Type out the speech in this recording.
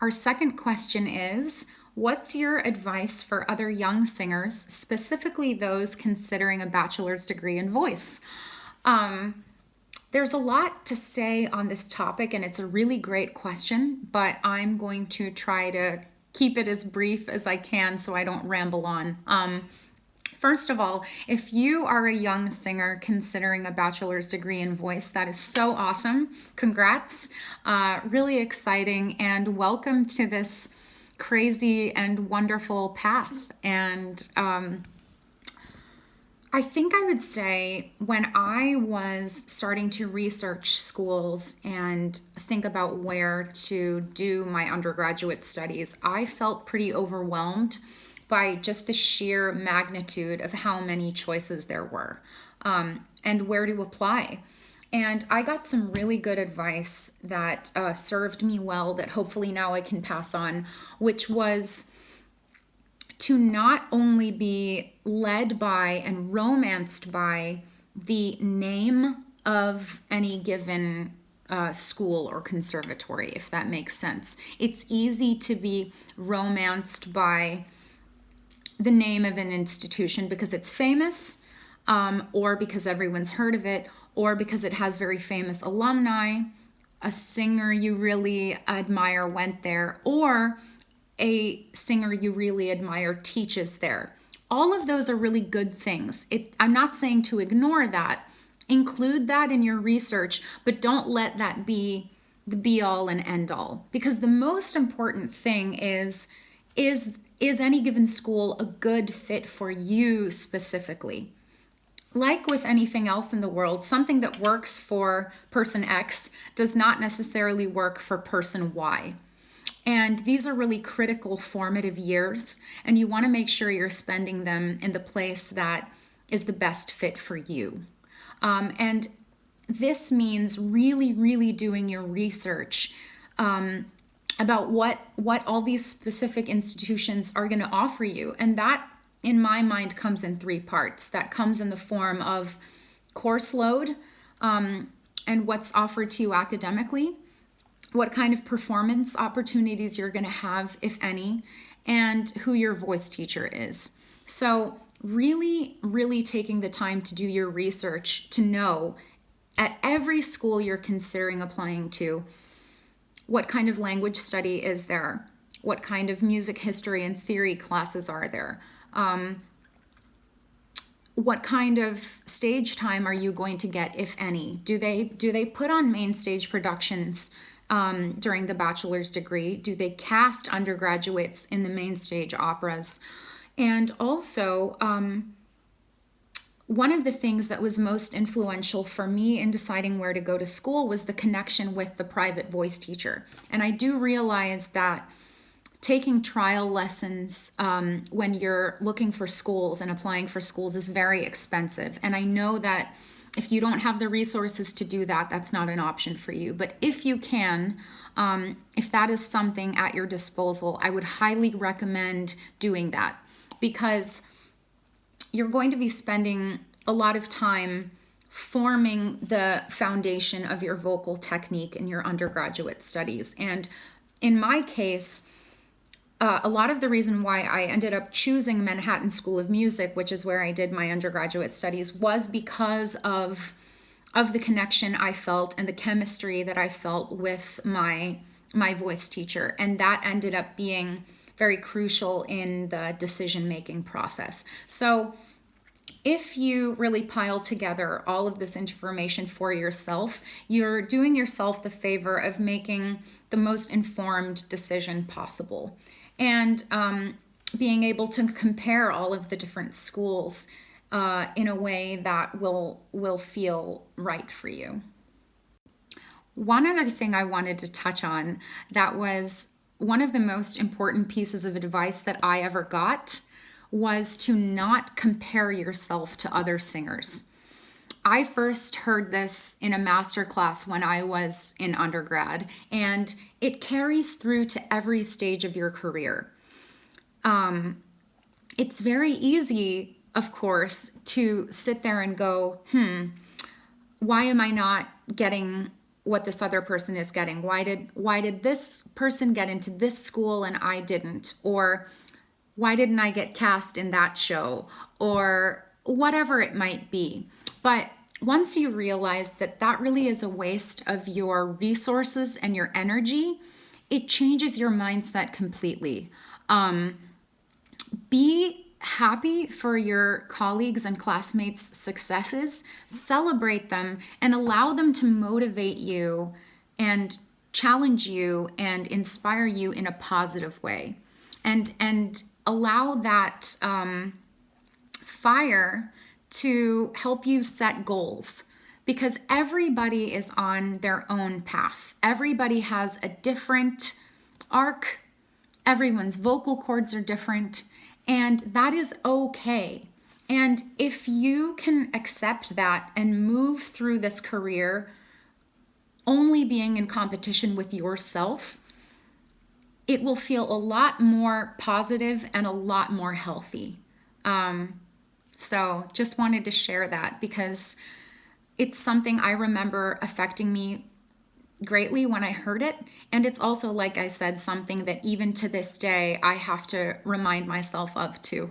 Our second question is, what's your advice for other young singers, specifically those considering a bachelor's degree in voice? There's a lot to say on this topic, and it's a really great question, but I'm going to try to keep it as brief as I can so I don't ramble on. First of all, if you are a young singer considering a bachelor's degree in voice, that is so awesome. Congrats. Really exciting, and welcome to this crazy and wonderful path. And I think I would say when I was starting to research schools and think about where to do my undergraduate studies, I felt pretty overwhelmed by just the sheer magnitude of how many choices there were, and where to apply. And I got some really good advice that served me well, that hopefully now I can pass on, which was to not only be led by and romanced by the name of any given school or conservatory, if that makes sense. It's easy to be romanced by the name of an institution because it's famous, or because everyone's heard of it, or because it has very famous alumni, a singer you really admire went there, or a singer you really admire teaches there. All of those are really good things. I'm not saying to ignore that. Include that in your research, but don't let that be the be all and end all. Because the most important thing is any given school a good fit for you specifically? Like with anything else in the world, something that works for person X does not necessarily work for person Y. And these are really critical formative years, and you want to make sure you're spending them in the place that is the best fit for you. And this means really, really doing your research about what all these specific institutions are going to offer you. And that, in my mind, comes in three parts. That comes in the form of course load, and what's offered to you academically, what kind of performance opportunities you're going to have, if any, and who your voice teacher is. So really, really taking the time to do your research to know at every school you're considering applying to, what kind of language study is there? What kind of music history and theory classes are there? What kind of stage time are you going to get, if any? Do they put on main stage productions during the bachelor's degree? Do they cast undergraduates in the main stage operas? And also, one of the things that was most influential for me in deciding where to go to school was the connection with the private voice teacher. And I do realize that taking trial lessons when you're looking for schools and applying for schools is very expensive. And I know that if you don't have the resources to do that, that's not an option for you. But if you can, if that is something at your disposal, I would highly recommend doing that, because you're going to be spending a lot of time forming the foundation of your vocal technique in your undergraduate studies. And in my case, a lot of the reason why I ended up choosing Manhattan School of Music, which is where I did my undergraduate studies, was because of the connection I felt and the chemistry that I felt with my voice teacher. And that ended up being very crucial in the decision-making process. So if you really pile together all of this information for yourself, you're doing yourself the favor of making the most informed decision possible, and being able to compare all of the different schools in a way that will feel right for you. One other thing I wanted to touch on that was one of the most important pieces of advice that I ever got was to not compare yourself to other singers. I first heard this in a master class when I was in undergrad, and it carries through to every stage of your career. It's very easy, of course, to sit there and go, why am I not getting what this other person is getting. Why did this person get into this school and I didn't? Or why didn't I get cast in that show? Or whatever it might be. But once you realize that that really is a waste of your resources and your energy, it changes your mindset completely. Be happy for your colleagues and classmates' successes, celebrate them, and allow them to motivate you and challenge you and inspire you in a positive way. And allow that fire to help you set goals, because everybody is on their own path. Everybody has a different arc. Everyone's vocal cords are different, and that is okay. And if you can accept that and move through this career only being in competition with yourself, it will feel a lot more positive and a lot more healthy. So just wanted to share that because it's something I remember affecting me greatly when I heard it. And it's also, like I said, something that even to this day I have to remind myself of too.